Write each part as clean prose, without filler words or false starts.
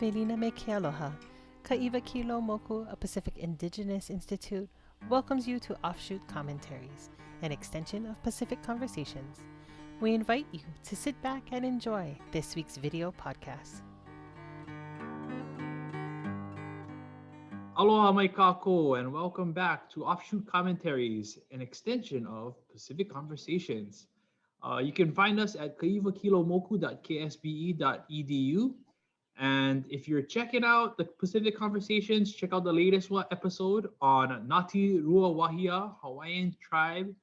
Velina me ke aloha. Ka'iwa Kilo Moku, a Pacific Indigenous Institute, welcomes you to Offshoot Commentaries, an extension of Pacific Conversations. We invite you to sit back and enjoy this week's video podcast. Aloha mai kako, and welcome back to Offshoot Commentaries, an extension of Pacific Conversations. You can find us at kaiwakilomoku.ksbe.edu. And if you're checking out the Pacific Conversations, check out the latest episode on Ngāti Ruawāhia, Hawaiian tribe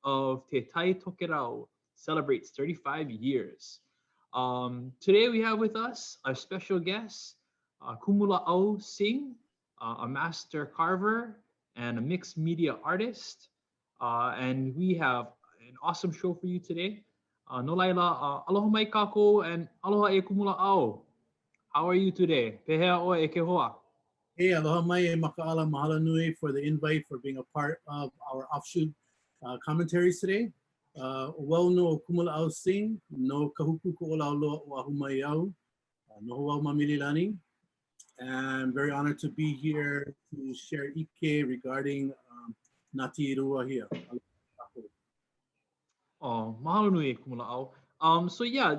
of Te Tai Tokerau, celebrates 35 years. Today we have with us our special guest, Kumulā'au Sing, a master carver and a mixed media artist. And we have an awesome show for you today. No laila, aloha mai kako and aloha e Kumulā'au. How are you today? Pehea oe e ke hoa. Hey, aloha mai e makaala, mahalo nui for the invite, for being a part of our offshoot commentaries today. Wau no Kumulā'au Sing, no kahuku ko ola loa o ahumai au, no wau mamililani. And I'm very honored to be here to share ike regarding Ngāti Ruawāhia. Oh, mahalo nui e Kumulā'au. So yeah,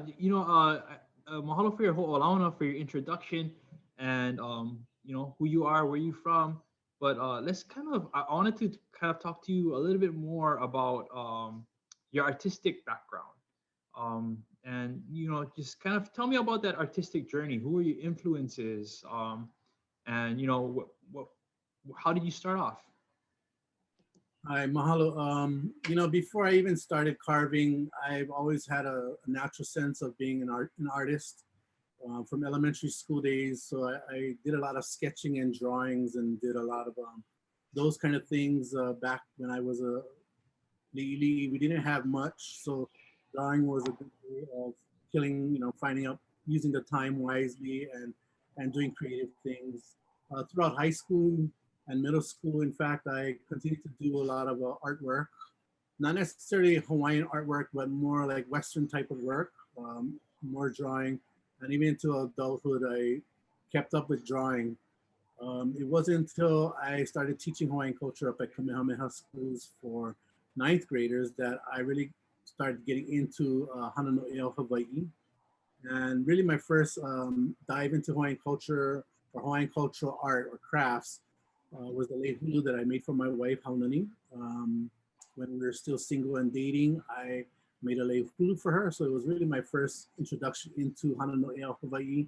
mahalo for your ho'olauna, for your introduction, and who you are, where you from. But let's I wanted to kind of talk to you a little bit more about your artistic background. And just kind of tell me about that artistic journey. Who were your influences? And how did you start off? Hi, mahalo. Before I even started carving, I've always had a natural sense of being an artist from elementary school days. So I did a lot of sketching and drawings and did a lot of those kind of things back when I was a li'ili. We didn't have much, so drawing was a good way of using the time wisely and doing creative things. Throughout high school and middle school, in fact, I continued to do a lot of artwork, not necessarily Hawaiian artwork, but more like Western type of work, more drawing. And even into adulthood, I kept up with drawing. It wasn't until I started teaching Hawaiian culture up at Kamehameha schools for ninth graders that I really started getting into Hana no Eo Hawaii. And really my first dive into Hawaiian culture or Hawaiian cultural art or crafts was the lei hulu that I made for my wife, Haunani. When we were still single and dating, I made a lei hulu for her. So it was really my first introduction into Hana no Eo Hawaii.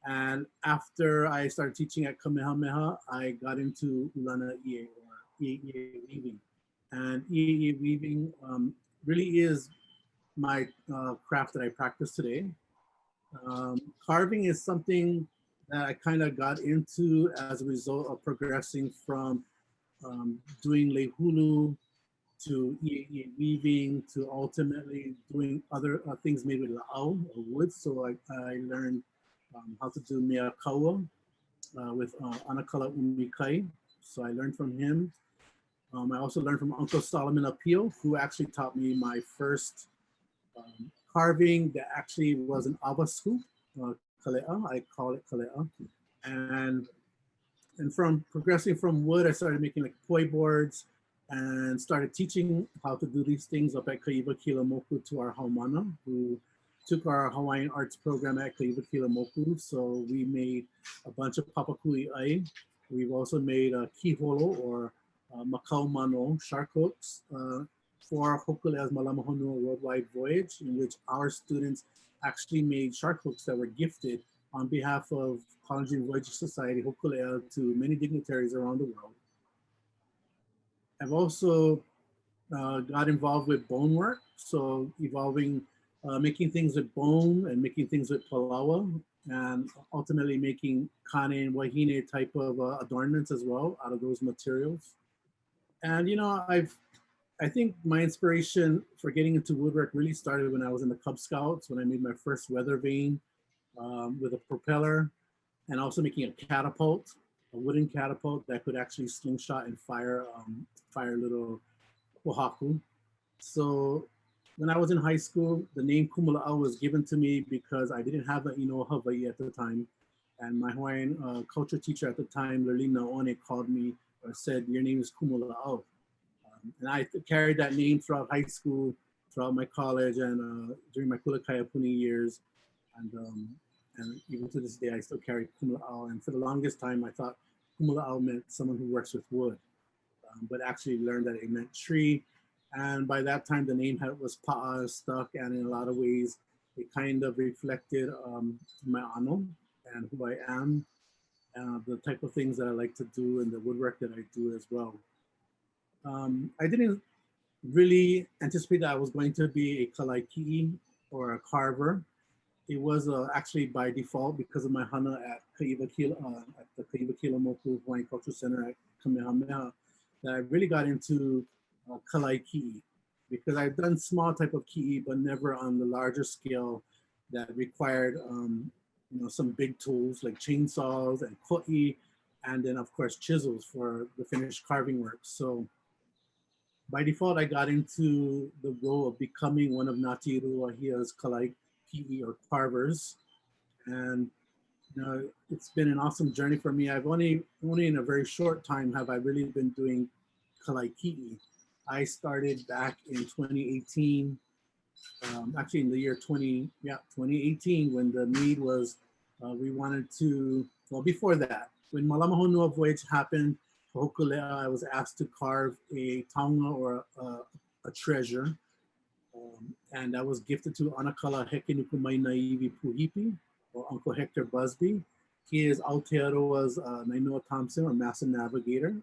And after I started teaching at Kamehameha, I got into Ulana Ie or Ie weaving. And Ie weaving really is my craft that I practice today. Carving is something that I kind of got into as a result of progressing from doing lei hulu to weaving to ultimately doing other things made with la'au or wood. So I learned how to do mea kaua with Anakala Umikai. So I learned from him. I also learned from Uncle Solomon Appeal, who actually taught me my first carving that actually was an awa scoop, kalea, I call it kalea. And from progressing from wood, I started making like poi boards and started teaching how to do these things up at Kaiwa Kilomoku to our haumana, who took our Hawaiian arts program at Kaiwa Kilomoku. So we made a bunch of papakui ai. We've also made a kiholo or makau mano shark hooks for Hokulea's Malama Honua Worldwide Voyage, in which our students actually made shark hooks that were gifted on behalf of Polynesian Voyage Society, Hokulea, to many dignitaries around the world. I've also got involved with bone work, so making things with bone and making things with palawa, and ultimately making kane and wahine type of adornments as well out of those materials. And I think my inspiration for getting into woodwork really started when I was in the Cub Scouts, when I made my first weather vane with a propeller, and also making a catapult, a wooden catapult that could actually slingshot and fire little pohaku. So when I was in high school, the name Kumulā'au was given to me because I didn't have an Inoa Hawaii at the time. And my Hawaiian culture teacher at the time, Lerlina One, called me or said, "Your name is Kumulā'au." And I carried that name throughout high school, throughout my college, and during my Kulakaiapuni years. And even to this day, I still carry Kumulā'au. And for the longest time, I thought Kumulā'au meant someone who works with wood, but actually learned that it meant tree. And by that time, the name was Pa'a, stuck, and in a lot of ways, it kind of reflected my ano and who I am, the type of things that I like to do, and the woodwork that I do as well. I didn't really anticipate that I was going to be a kalaiki'i or a carver. It was actually by default because of my hana at at the Ka'iwa Moku Hawaiian Cultural Center at Kamehameha that I really got into kalaiki'i, because I've done small type of ki'i, but never on the larger scale that required some big tools like chainsaws and ko'i, and then of course chisels for the finished carving work. So by default, I got into the role of becoming one of Ngāti Ruawāhia's kalaiki'i or carvers. And it's been an awesome journey for me. I've only in a very short time have I really been doing kalaiki'i. I started back in 2018, actually in the year 2018, when the need was, we wanted to, well, before that, when Malama Honua voyage happened, I was asked to carve a taonga or a treasure, and that was gifted to Anakala Hekenukumai Naivi Puhipi, or Uncle Hector Busby. He is Aotearoa's Nainoa Thompson, or Master Navigator.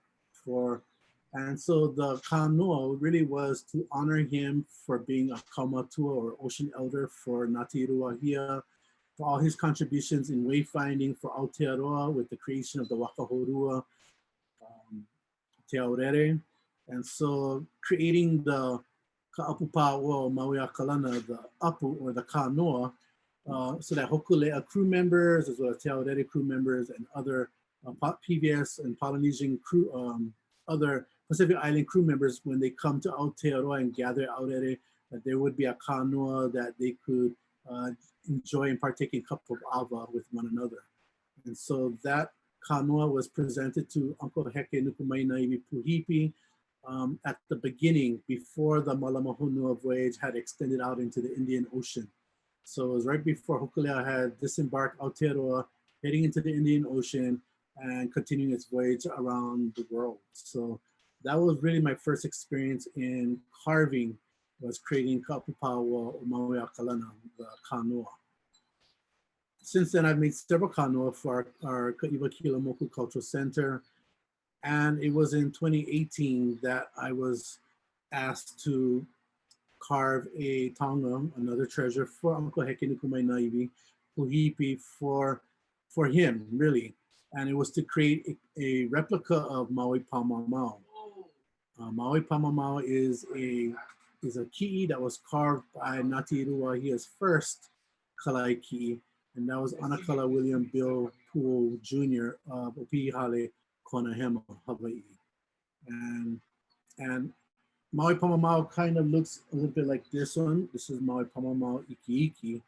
And so the kanoa really was to honor him for being a kaumatua or ocean elder for Ngāti Ruawāhia, for all his contributions in wayfinding for Aotearoa with the creation of the Wakahorua, Te Aurere. And so creating the ka'apupa'ua Maui Akalana, the apu or the kanoa, so that Hokulea crew members, as well as Te Aurere crew members and other PBS and Polynesian crew, other Pacific Island crew members, when they come to Aotearoa and gather at Aurere, that there would be a kanoa that they could enjoy and partake in cup of ava with one another. And so that kanoa was presented to Uncle Heke Nukumai Naivi Puhipi at the beginning, before the Malama Honua voyage had extended out into the Indian Ocean. So it was right before Hokulea had disembarked Aotearoa, heading into the Indian Ocean and continuing its voyage around the world. So that was really my first experience in carving, was creating ka'apupa'ua o Maui Akalana, the kanoa. Since then, I've made several kanoa for our Ka'iwa Moku Cultural Center. And it was in 2018 that I was asked to carve a taonga, another treasure, for Uncle Heke Nukumai Naivi Puhipi for him, really. And it was to create a replica of Maui Mamao. Maui Mamao is a ki'i that was carved by Ngāti Ruawāhia's first kalaiki'i, and that was Anakala William Bill Poole Jr. of Opihale, Konahema, Hawaii. And Maui Mamao kind of looks a little bit like this one. This is Maui Mamao Iki,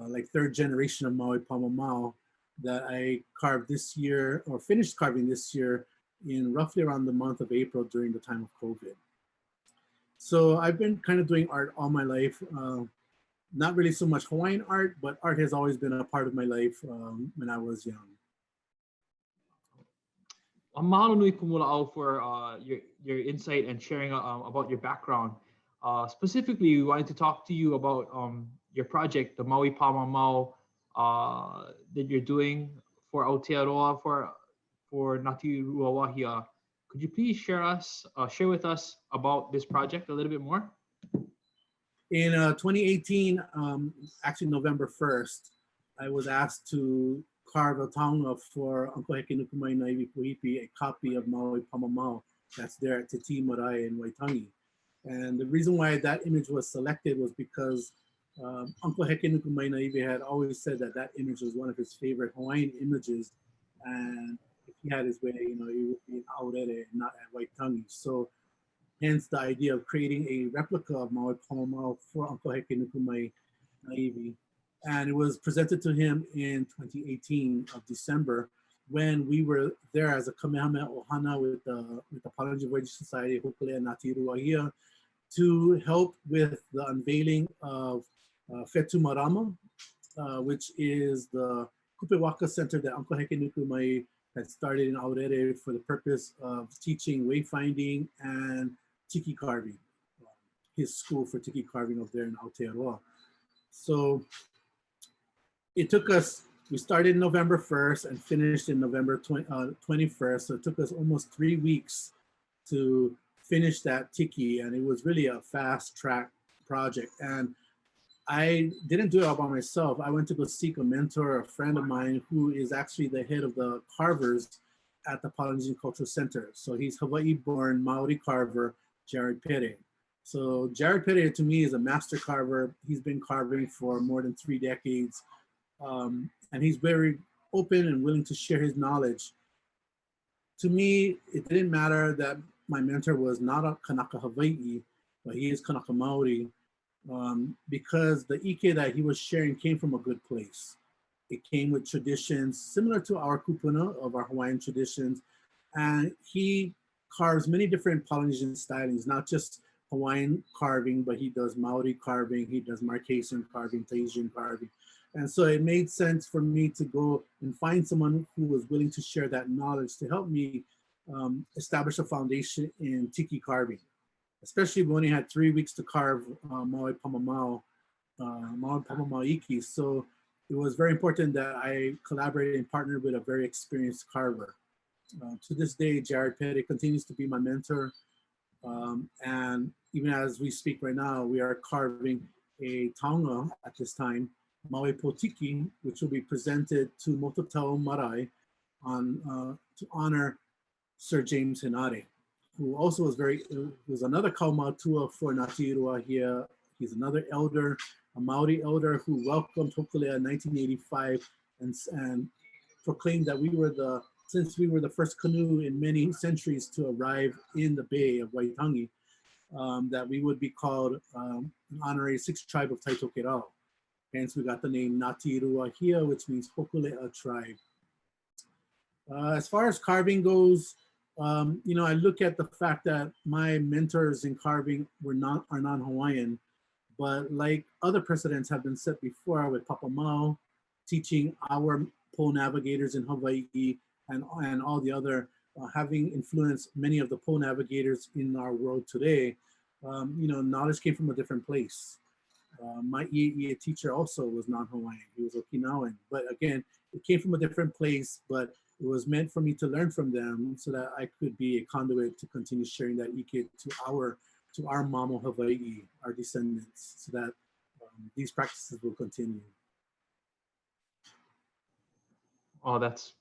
like third generation of Maui Mamao that I carved this year, or finished carving this year, in roughly around the month of April during the time of COVID. So I've been kind of doing art all my life. Not really so much Hawaiian art, but art has always been a part of my life when I was young. Mahalo nui Kumulā'au for your insight and sharing about your background. Specifically, we wanted to talk to you about your project, the Maui Mamao, that you're doing for Aotearoa, for Ngāti Ruawāhia. Could you please share with us about this project a little bit more? In 2018, actually November 1st, I was asked to carve a taonga for Uncle Heke Nukumai Naivi Puhipi, a copy of Maui Mamao that's there at Te Tai Marae in Waitangi. And the reason why that image was selected was because Uncle Heke Nukumai Naivi had always said that that image was one of his favorite Hawaiian images. And if he had his way, he would be in Aurere, not at Waitangi. So hence the idea of creating a replica of Maui Mamao for Uncle Heke Nukumai Naivi. And it was presented to him in 2018 of December when we were there as a Kamehameha Ohana with the Polynesian Voyage Society, Hopule and Ngāti Ruawāhia, to help with the unveiling of Fetu Marama, which is the Kupewaka Center that Uncle Heke Nukumai had started in Aurere for the purpose of teaching wayfinding and tiki carving, his school for tiki carving up there in Aotearoa. So it took us, we started November 1st and finished in November 21st. So it took us almost 3 weeks to finish that tiki, and it was really a fast track project. And I didn't do it all by myself. I went to go seek a mentor, a friend of mine who is actually the head of the carvers at the Polynesian Cultural Center. So he's Hawaii-born Maori carver, Jared Pere. So Jared Pere to me is a master carver. He's been carving for more than 3 decades. And he's very open and willing to share his knowledge. To me, it didn't matter that my mentor was not a Kanaka Hawaii, but he is Kanaka Maori, because the ike that he was sharing came from a good place. It came with traditions similar to our kupuna of our Hawaiian traditions. And he carves many different Polynesian stylings, not just Hawaiian carving, but he does Maori carving, he does Marquesan carving, Tahitian carving. And so it made sense for me to go and find someone who was willing to share that knowledge to help me establish a foundation in tiki carving. Especially we only had 3 weeks to carve Maui Pamamao, Maui Pamamao Iki. So it was very important that I collaborated and partnered with a very experienced carver. To this day, Jared Petty continues to be my mentor. And even as we speak right now, we are carving a taonga at this time, Maui Potiki, which will be presented to Mototau Marae on, to honor Sir James Hinare, who also was another Kaumātua for Ngāti Ruawāhia. He's another elder, a Maori elder who welcomed Hokulea in 1985 and proclaimed that since we were the first canoe in many centuries to arrive in the Bay of Waitangi, that we would be called an honorary 6th tribe of Tai Tokerau. Hence, we got the name Ngāti Ruawāhia, which means Hokulea tribe. As far as carving goes, you know, I look at the fact that my mentors in carving are non-Hawaiian, but like other precedents have been set before with Papa Mao, teaching our pole navigators in Hawaii and all the other, having influenced many of the pole navigators in our world today, you know, knowledge came from a different place. My EA teacher also was non-Hawaiian, he was Okinawan, but again, it came from a different place, but it was meant for me to learn from them so that I could be a conduit to continue sharing that ike to our Mamo Hawaii, our descendants, so that these practices will continue. Oh, that's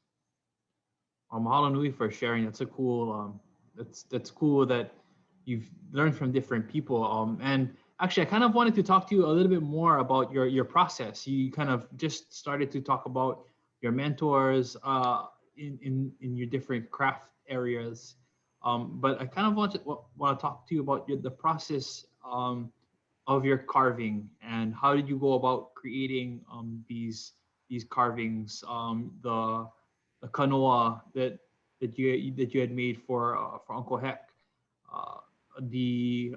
mahalo nui for sharing. That's a cool. That's cool that you've learned from different people. And actually, I kind of wanted to talk to you a little bit more about your process. You kind of just started to talk about your mentors in your different craft areas, but I kind of want to talk to you about the process of your carving and how did you go about creating these carvings, the kanoa that you had made for Uncle Heck, the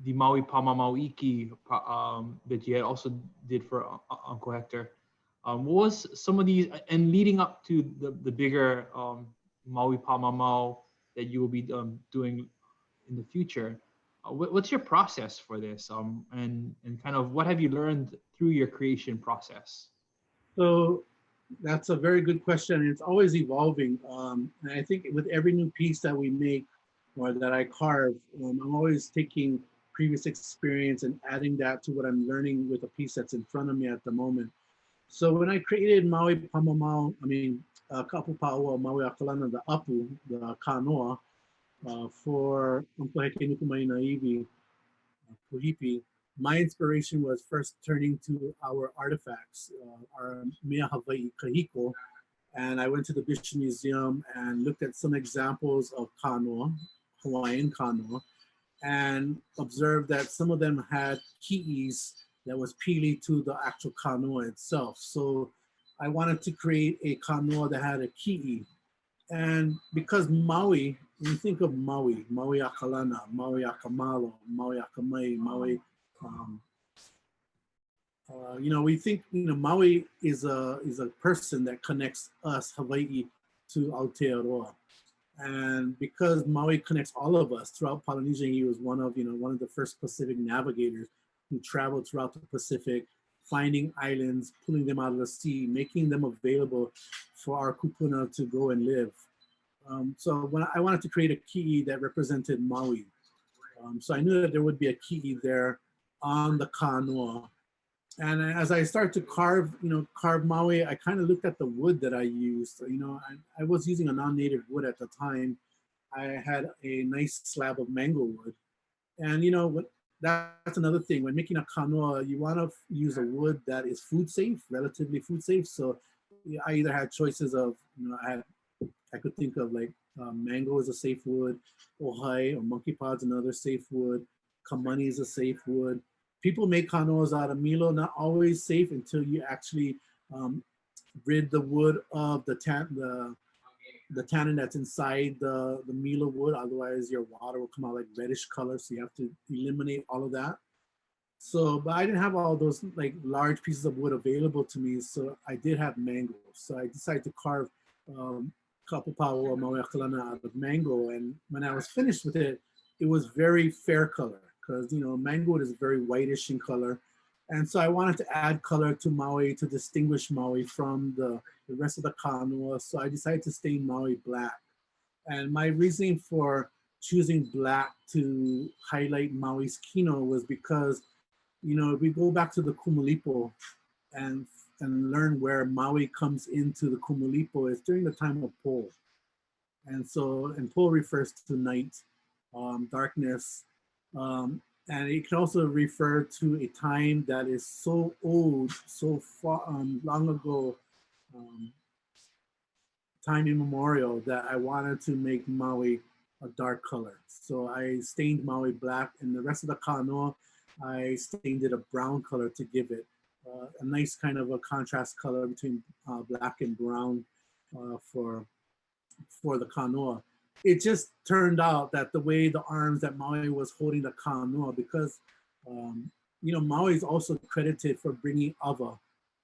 Maui Pamamao Iki that you had also did for Uncle Hector. What was some of these, and leading up to the bigger Maui Pamamao that you will be doing in the future? What's your process for this? And kind of what have you learned through your creation process? So that's a very good question. It's always evolving. And I think with every new piece that we make or that I carve, I'm always taking previous experience and adding that to what I'm learning with a piece that's in front of me at the moment. So when I created Maui Pamamao, Kapu Pa'ua Maui Akalana, the Apu, the Kanoa, for Uncle Heke Nukumai Naivi, Puhipi, my inspiration was first turning to our artifacts, our Mea Hawaii Kahiko, and I went to the Bishop Museum and looked at some examples of kanoa, Hawaiian kanoa, and observed that some of them had ki'is that was pili to the actual kanoa itself. So I wanted to create a kanoa that had a ki'i. And because Maui, when you think of Maui, Maui Akalana, Maui Akamalo, Maui Akamai, Maui, um, we think, Maui is a person that connects us, Hawaii, to Aotearoa. And because Maui connects all of us throughout Polynesia, he was one of the first Pacific navigators who traveled throughout the Pacific, finding islands, pulling them out of the sea, making them available for our kupuna to go and live. So when I wanted to create a ki'i that represented Maui, so I knew that there would be a ki'i there on the kanoa. And as I started to carve Maui, I kind of looked at the wood that I used. I was using a non-native wood at the time. I had a nice slab of mango wood. And that's another thing. When making a kanoa, you want to use a wood that is food safe, relatively food safe. So I either had choices of, I could think of like mango is a safe wood, ohai or monkey pod's another safe wood, kamani is a safe wood. People make kanoas out of milo, not always safe until you actually rid the wood of the tannin that's inside the milo wood. Otherwise, your water will come out like reddish color. So you have to eliminate all of that. So, but I didn't have all those like large pieces of wood available to me. So I did have mango. So I decided to carve kapupau or maui akalana out of mango. And when I was finished with it, it was very fair color because mango wood is very whitish in color. And so I wanted to add color to Maui to distinguish Maui from the rest of the kanoa. So I decided to stain Maui black. And my reasoning for choosing black to highlight Maui's kino was because, if we go back to the Kumulipo and learn where Maui comes into the Kumulipo, is during the time of Po. And Po refers to night, darkness, and it can also refer to a time that is so old, so far, long ago, time immemorial, that I wanted to make Maui a dark color. So I stained Maui black, and the rest of the kanoa, I stained it a brown color to give it a nice kind of a contrast color between black and brown for the kanoa. It just turned out that the way the arms that Maui was holding the kanoa, because Maui is also credited for bringing ava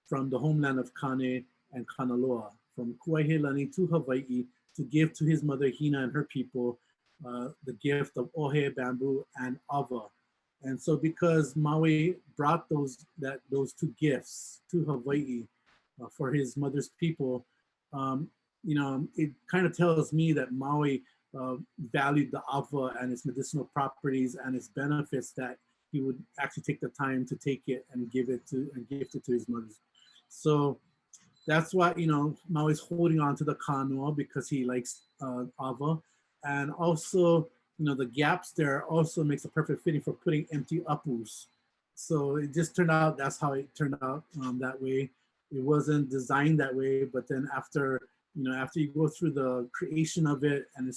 from the homeland of Kane and Kanaloa, from Kuaihilani to Hawaii, to give to his mother Hina and her people the gift of ohe, bamboo, and ava. And so because Maui brought those two gifts to Hawaii for his mother's people, it kind of tells me that Maui valued the ava and its medicinal properties and its benefits, that he would actually take the time to take it and gift it to his mother. So that's why Maui's holding on to the kanoa, because he likes ava, and also the gaps there also makes a perfect fitting for putting empty apus. So it just turned out, that's how it turned out that way. It wasn't designed that way, but then after you go through the creation of it and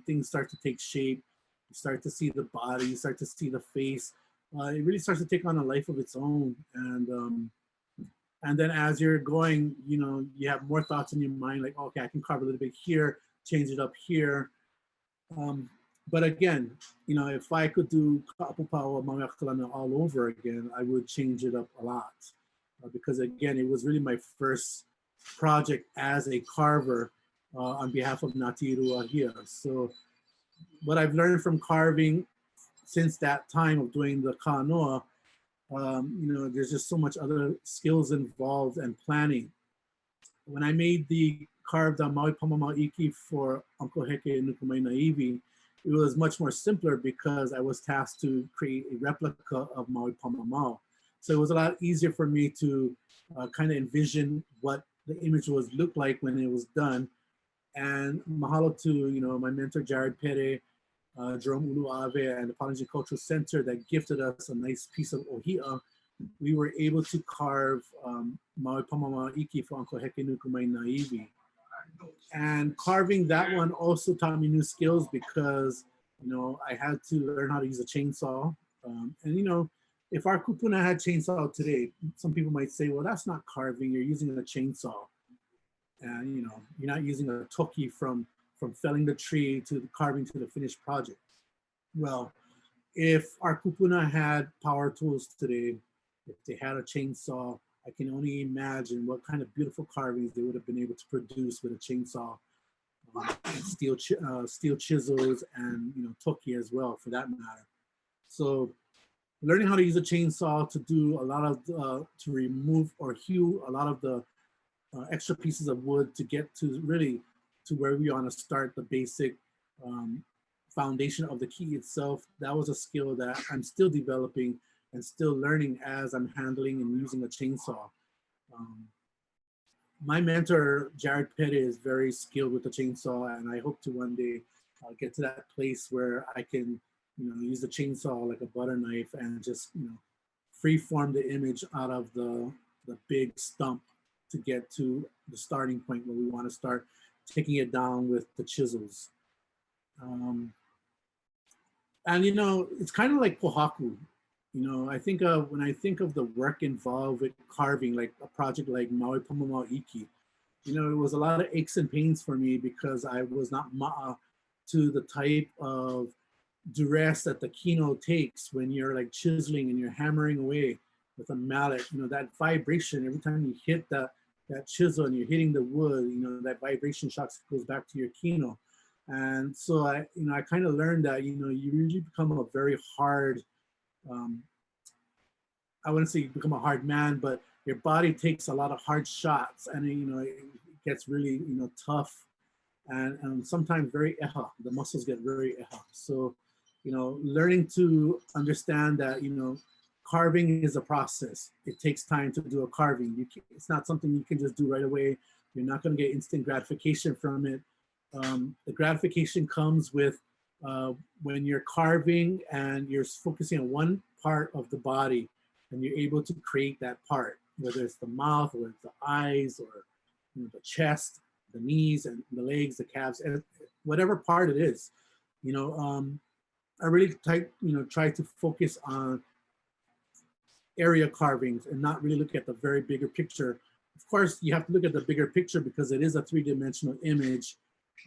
things start to take shape, you start to see the body, you start to see the face, it really starts to take on a life of its own. And then as you're going, you have more thoughts in your mind, like, okay, I can carve a little bit here, change it up here. But again, if I could do kapupau or maui akalana all over again, I would change it up a lot. Because again, it was really my first project as a carver on behalf of Ngāti Ruawāhia. So what I've learned from carving since that time of doing the kanoa, there's just so much other skills involved and planning. When I made the carved Maui Pamamao Iki for Uncle Heke and Nukumai Naivi, it was much more simpler because I was tasked to create a replica of Maui Pamamao. So it was a lot easier for me to kind of envision what the image was look like when it was done. And mahalo to my mentor Jared Pere, Jerome Uluave, and the Polynesian Cultural Center that gifted us a nice piece of ohia. We were able to carve Maui Pamamao Iki for Uncle Heke Nukumai Naivi. And carving that one also taught me new skills because I had to learn how to use a chainsaw. And if our kupuna had chainsaw today, some people might say, well, that's not carving, you're using a chainsaw. And you know, you're not using a toki from felling the tree to carving to the finished project. Well, if our kupuna had power tools today, if they had a chainsaw, I can only imagine what kind of beautiful carvings they would have been able to produce with a chainsaw, and steel chisels, and you know, toki as well, for that matter. So learning how to use a chainsaw to do a lot of to remove or hew a lot of the extra pieces of wood to get to really to where we want to start the basic foundation of the key itself. That was a skill that I'm still developing and still learning as I'm handling and using a chainsaw. My mentor, Jared Petty, is very skilled with the chainsaw, and I hope to one day get to that place where I can, you know, use the chainsaw like a butter knife and just, you know, free form the image out of the big stump to get to the starting point where we want to start taking it down with the chisels. And you know, it's kind of like pohaku. You know, I think of when I think of the work involved with carving, like a project like Maui Pamamao Iki, you know, it was a lot of aches and pains for me because I was not ma'a to the type of duress that the kino takes when you're like chiseling and you're hammering away with a mallet. You know, that vibration every time you hit that chisel and you're hitting the wood, you know, that vibration shocks goes back to your kino. And so I kind of learned that, you know, you really become a very hard, I wouldn't say you become a hard man, but your body takes a lot of hard shots, and you know, it gets really, you know, tough, and sometimes very eha. The muscles get very eha. So, you know, learning to understand that, you know, carving is a process. It takes time to do a carving. It's not something you can just do right away. You're not going to get instant gratification from it. The gratification comes with when you're carving and you're focusing on one part of the body, and you're able to create that part, whether it's the mouth or it's the eyes or, you know, the chest, the knees and the legs, the calves, and whatever part it is. You know, I really try to focus on area carvings and not really look at the very bigger picture. Of course, you have to look at the bigger picture because it is a three-dimensional image,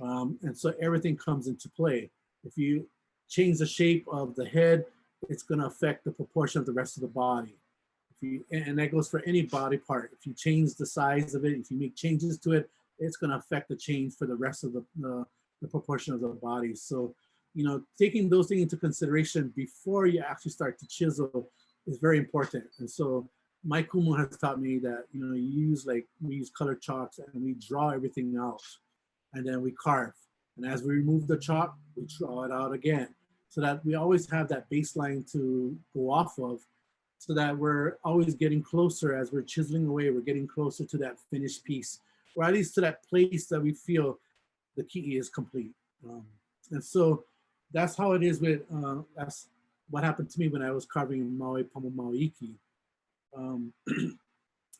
and so everything comes into play. If you change the shape of the head, it's going to affect the proportion of the rest of the body. And that goes for any body part. If you change the size of it, if you make changes to it, it's going to affect the change for the rest of the proportion of the body. So, you know, taking those things into consideration before you actually start to chisel is very important. And so my kumu has taught me that, you know, we use colored chalks and we draw everything out, and then we carve. And as we remove the chalk, we draw it out again, so that we always have that baseline to go off of, so that we're always getting closer as we're chiseling away, we're getting closer to that finished piece, or at least to that place that we feel the ki'i is complete. And so that's how it is with, that's what happened to me when I was carving Maui Pamamao Iki.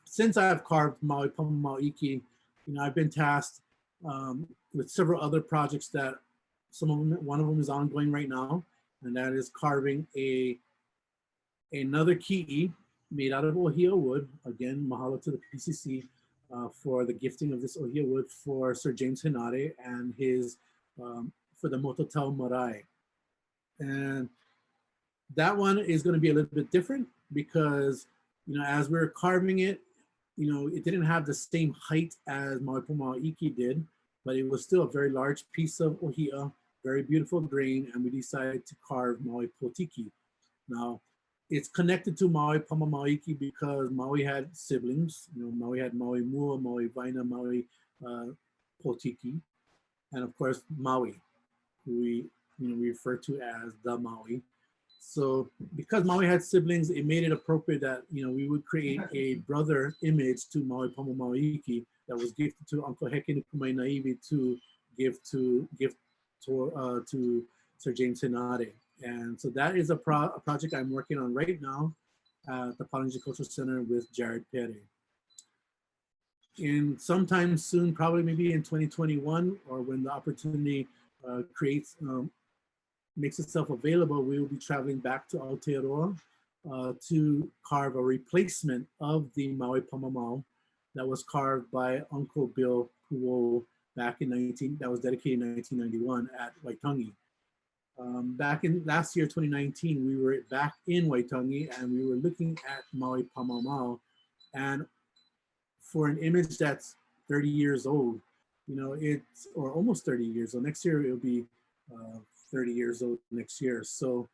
Since I have carved Maui Pamamao Iki, you know, I've been tasked with several other projects that one of them is ongoing right now, and that is carving another ki'i made out of ohia wood. Again, mahalo to the PCC for the gifting of this ohia wood for Sir James Hinare and his for the Mototau Marae. And that one is going to be a little bit different because, you know, as we're carving it, you know, it didn't have the same height as Maui Pamamao Iki did, but it was still a very large piece of ohia, very beautiful grain, and we decided to carve Maui Potiki. Now, it's connected to Maui Pamamao Iki because Maui had siblings. You know, Maui had Maui Mua, Maui Vaina, Maui Potiki, and of course Maui, who we refer to as the Maui. So because Maui had siblings, it made it appropriate that, you know, we would create a brother image to Maui Pamamao Iki that was gifted to Uncle Heke Nukumai Naivi to give to Sir James Hinare. And so that is a project I'm working on right now at the Polynesian Cultural Center with Jared Perry. In sometime soon, probably maybe in 2021, or when the opportunity makes itself available, we will be traveling back to Aotearoa to carve a replacement of the Maui mamao that was carved by Uncle Bill Puo back in that was dedicated in 1991 at Waitangi. Back in last year, 2019, we were back in Waitangi and we were looking at Maui mamao, and for an image that's 30 years old, you know, it's, or almost 30 years old. Next year it'll be 30 years old next year. So,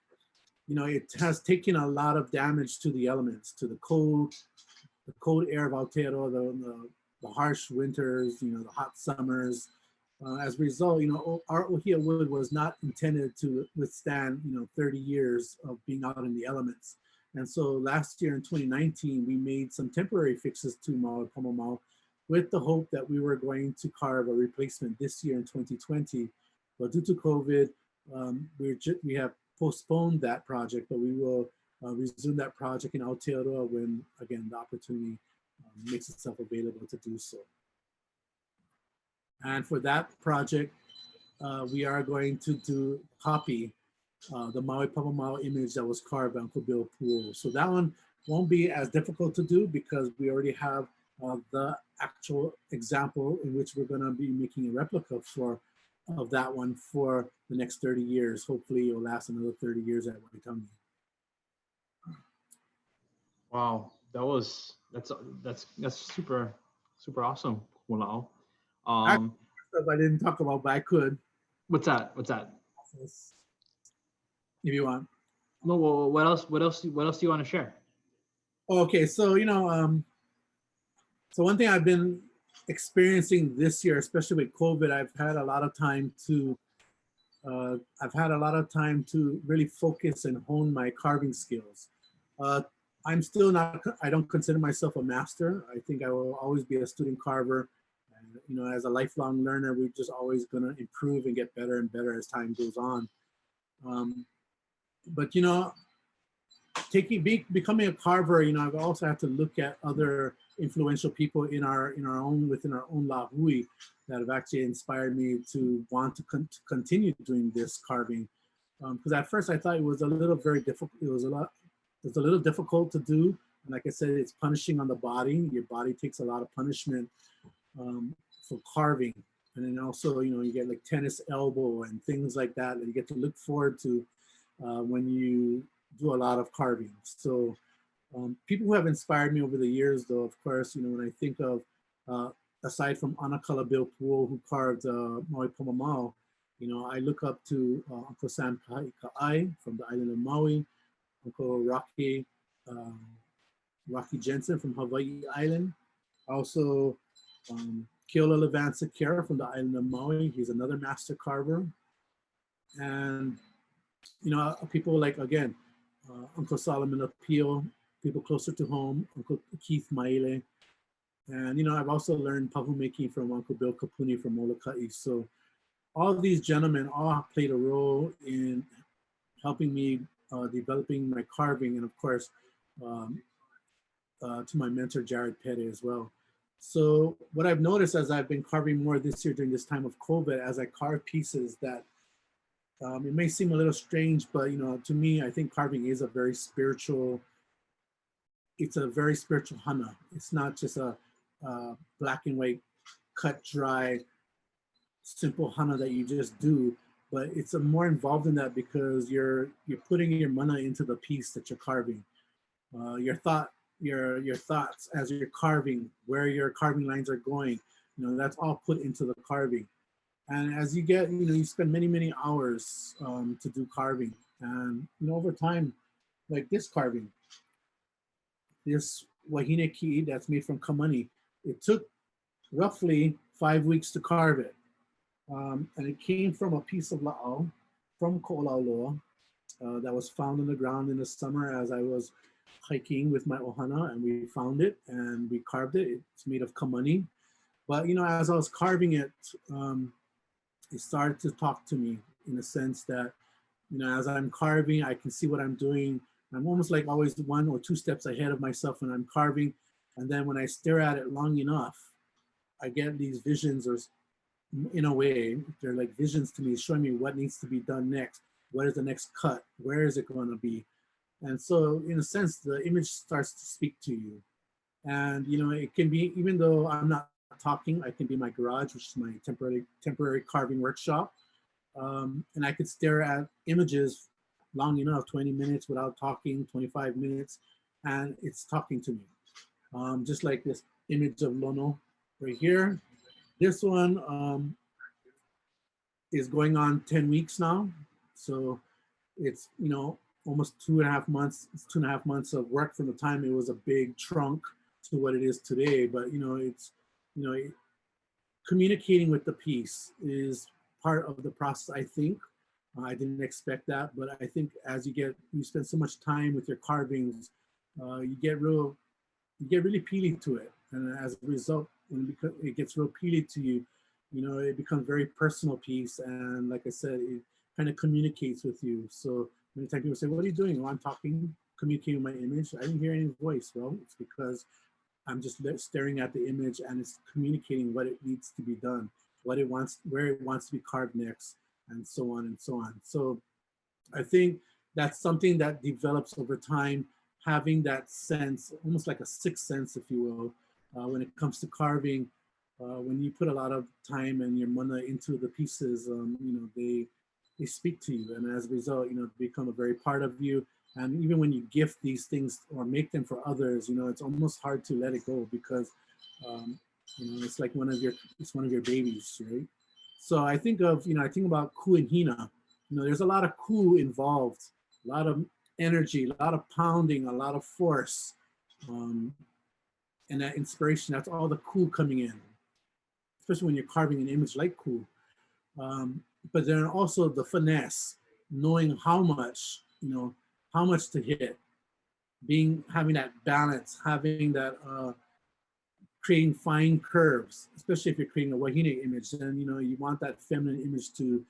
you know, it has taken a lot of damage to the elements, to the cold air of Aotearoa, the harsh winters, you know, the hot summers. As a result, you know, our ohia wood was not intended to withstand, you know, 30 years of being out in the elements. And so last year in 2019, we made some temporary fixes to Maui mamao with the hope that we were going to carve a replacement this year in 2020. But due to COVID, we have postponed that project, but we will resume that project in Aotearoa when, again, the opportunity makes itself available to do so. And for that project, we are going to copy the Maui mamao image that was carved by Uncle Bill Puo. So that one won't be as difficult to do because we already have the actual example in which we're going to be making a replica of that one for the next 30 years. Hopefully it'll last another 30 years at Waitangi. Wow, that's super awesome, Kumulā'au. I didn't talk about, but I could. What's that? If you want. No, well, what else do you want to share? Okay, so you know, so one thing I've been experiencing this year, especially with COVID, I've had a lot of time to really focus and hone my carving skills. I'm still not, I don't consider myself a master. I think I will always be a student carver. And, you know, as a lifelong learner, we're just always going to improve and get better and better as time goes on. But, you know, becoming a carver, you know, I've also had to look at other influential people within our own La Hui that have actually inspired me to want to continue doing this carving. Because at first I thought it was a little difficult. It was a little difficult to do. And like I said, it's punishing on the body. Your body takes a lot of punishment for carving. And then also, you know, you get like tennis elbow and things like that you get to look forward to when you do a lot of carving. So people who have inspired me over the years, though, of course, you know, when I think of, aside from Anakala Bill Puo, who carved Maui mamao, you know, I look up to Uncle Sam Kahika'ai from the island of Maui, Uncle Rocky Jensen from Hawaii Island. Also, Keola Levansa Kara from the island of Maui. He's another master carver. And, you know, people like, again, Uncle Solomon Appeal, people closer to home, Uncle Keith Maile. And, you know, I've also learned pahu making from Uncle Bill Kapuni from Molokai. So all of these gentlemen all played a role in helping me developing my carving, and of course, to my mentor, Jared Petty, as well. So what I've noticed as I've been carving more this year during this time of COVID, as I carve pieces that it may seem a little strange, but, you know, to me, I think carving is a very spiritual, it's a very spiritual hana. It's not just a black and white, cut dry, simple hana that you just do, but it's a more involved in that because you're putting your mana into the piece that you're carving. Your thoughts as you're carving, where your carving lines are going, you know, that's all put into the carving. And as you get, you know, you spend many hours to do carving, and, you know, over time, like this carving, this wahine ki'i that's made from kamani, it took roughly 5 weeks to carve it. And it came from a piece of la'au from Ko'olauloa that was found in the ground in the summer as I was hiking with my ohana, and we found it and we carved it. It's made of kamani. But, you know, as I was carving it, it started to talk to me in a sense that, you know, as I'm carving, I can see what I'm doing. I'm almost like always 1 or 2 steps ahead of myself when I'm carving. And then when I stare at it long enough, I get these visions, or in a way, they're like visions to me, showing me what needs to be done next. What is the next cut? Where is it going to be? And so in a sense, the image starts to speak to you. And it can be, even though I'm not talking, I can be in my garage, which is my temporary carving workshop. And I could stare at images long enough, 20 minutes without talking, 25 minutes, and it's talking to me. Just like this image of Lono right here. This one is going on 10 weeks now. So it's, almost 2.5 months. It's 2.5 months of work from the time it was a big trunk to what it is today. But, it's, communicating with the piece is part of the process, I think. I didn't expect that, but I think as you spend so much time with your carvings, you get really peely to it. And as a result, when it gets real peely to you, it becomes very personal piece. And like I said, it kind of communicates with you. So many times people say, what are you doing? Well, I'm talking, communicating with my image. I didn't hear any voice. Well, it's because I'm just staring at the image and it's communicating what it needs to be done, what it wants, where it wants to be carved next, and so on and so on. So I think that's something that develops over time, having that sense, almost like a sixth sense, if you will, when it comes to carving. When you put a lot of time and your mana into the pieces, they speak to you, and as a result, become a very part of you. And even when you gift these things or make them for others, it's almost hard to let it go because, it's like one of your babies, right? So I think about ku and hina. There's a lot of ku involved, a lot of energy, a lot of pounding, a lot of force, and that inspiration. That's all the ku coming in, especially when you're carving an image like ku. But then also the finesse, knowing how much to hit, having that balance, having that creating fine curves, especially if you're creating a wahine image, then you want that feminine image to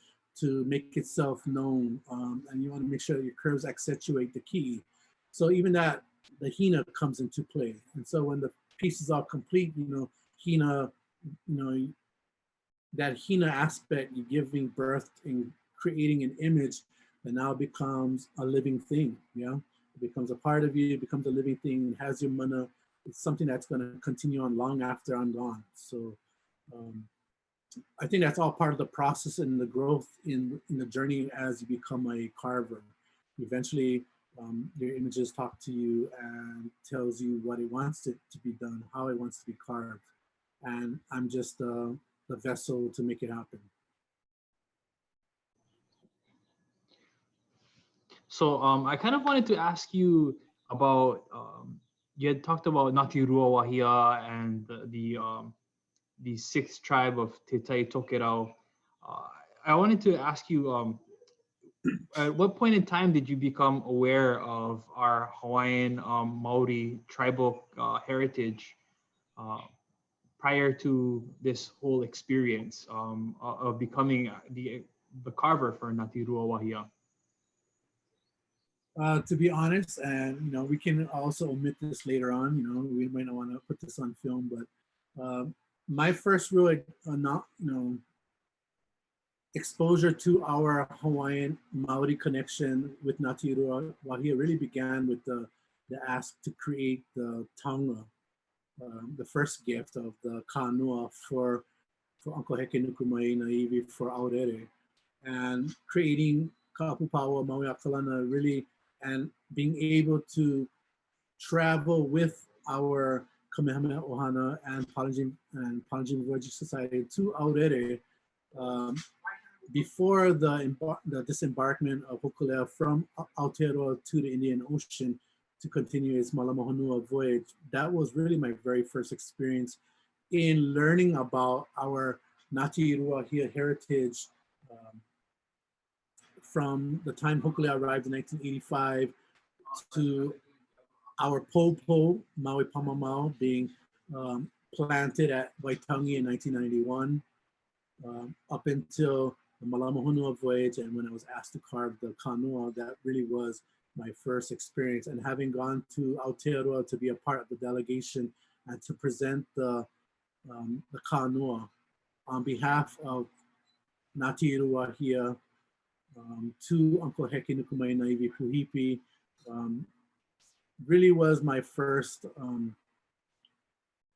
make itself known, and you want to make sure that your curves accentuate the key. So even that, the hina comes into play. And so when the piece is all complete, hina, that hina aspect, you're giving birth and creating an image that now becomes a living thing. It becomes a part of you, it becomes a living thing, it has your mana. It's something that's going to continue on long after I'm gone. So I think that's all part of the process and the growth in the journey as you become a carver. Eventually, your images talk to you and tells you what it wants it to be done, how it wants to be carved. And I'm just the vessel to make it happen. So I kind of wanted to ask you about, you had talked about Ngāti Ruawāhia and the sixth tribe of Te Tai Tokerau. I wanted to ask you, at what point in time did you become aware of our Hawaiian Maori tribal heritage prior to this whole experience of becoming the carver for Ngāti Ruawāhia? To be honest, and we can also omit this later on. We might not want to put this on film, but my first real, exposure to our Hawaiian Maori connection with Ngāti Ruawāhia really began with the ask to create the taonga, the first gift of the kānua for Uncle Heke Nukumai Naivi for Aurere, and creating Ka'apupaua Maui Akalana really, and being able to travel with our Kamehameha Ohana and Palangim Voyaging Society to Aurere before the disembarkment of Hokulea from Aotearoa to the Indian Ocean to continue its Malama voyage. That was really my very first experience in learning about our Ngāti Ruawāhia heritage from the time Hokulea arrived in 1985 to our poupou, Maui Mamao, being planted at Waitangi in 1991, up until the Malama Honua voyage, and when I was asked to carve the kānua. That really was my first experience. And having gone to Aotearoa to be a part of the delegation and to present the kānua on behalf of Ngāti Ruawāhia to Uncle Heke Nukumai Naivi Puhipi, um, really was my first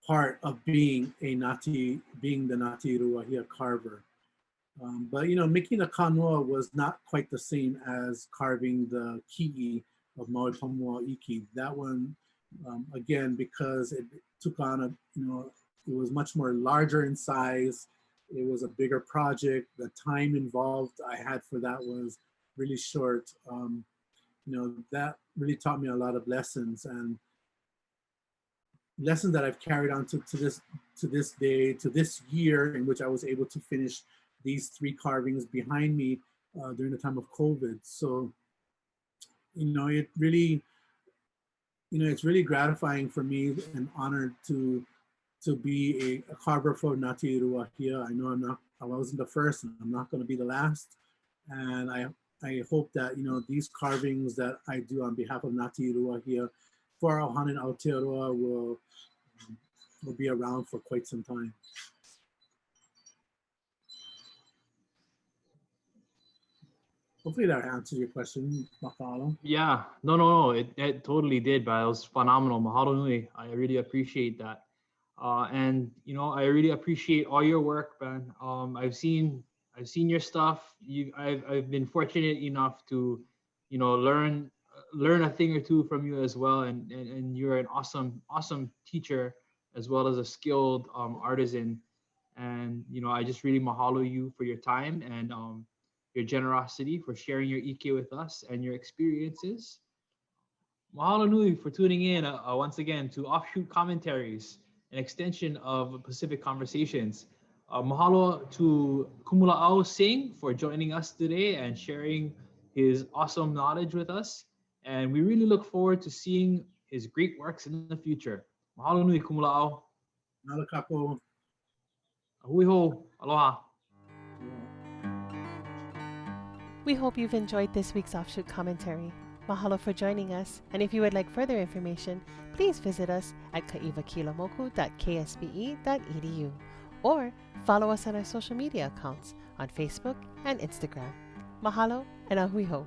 part of being the Ngāti Ruawāhia carver. But making a kanoa was not quite the same as carving the ki'i of Maui Pamua Iki. That one, again, because it took on it was much more larger in size. It was a bigger project. The time involved I had for that was really short. That really taught me a lot of lessons, and lessons that I've carried on to this day, to this year, in which I was able to finish these 3 carvings behind me during the time of COVID. So, it really, it's really gratifying for me and honored to be a carver for Ngāti Ruawāhia. I know I wasn't the first, and I'm not going to be the last. And I hope that these carvings that I do on behalf of Ngāti Ruawāhia for our Hanan Aotearoa will be around for quite some time. Hopefully that answers your question, Mahalo. Yeah, no, it totally did, but it was phenomenal. Mahalo nui. I really appreciate that. And I really appreciate all your work, man. I've seen your stuff. I've been fortunate enough to, learn a thing or two from you as well. And you're an awesome teacher as well as a skilled artisan. And I just really mahalo you for your time and your generosity for sharing your ike with us and your experiences. Mahalo nui for tuning in once again to Offshoot Commentaries, an extension of Pacific Conversations. Mahalo to Kumulā'au Sing for joining us today and sharing his awesome knowledge with us. And we really look forward to seeing his great works in the future. Mahalo nui, Kumulā'au. Nala kapo. Ahui ho. Aloha. We hope you've enjoyed this week's Offshoot Commentary. Mahalo for joining us, and if you would like further information, please visit us at kaiwakilomoku.ksbe.edu or follow us on our social media accounts on Facebook and Instagram. Mahalo and ahui ho.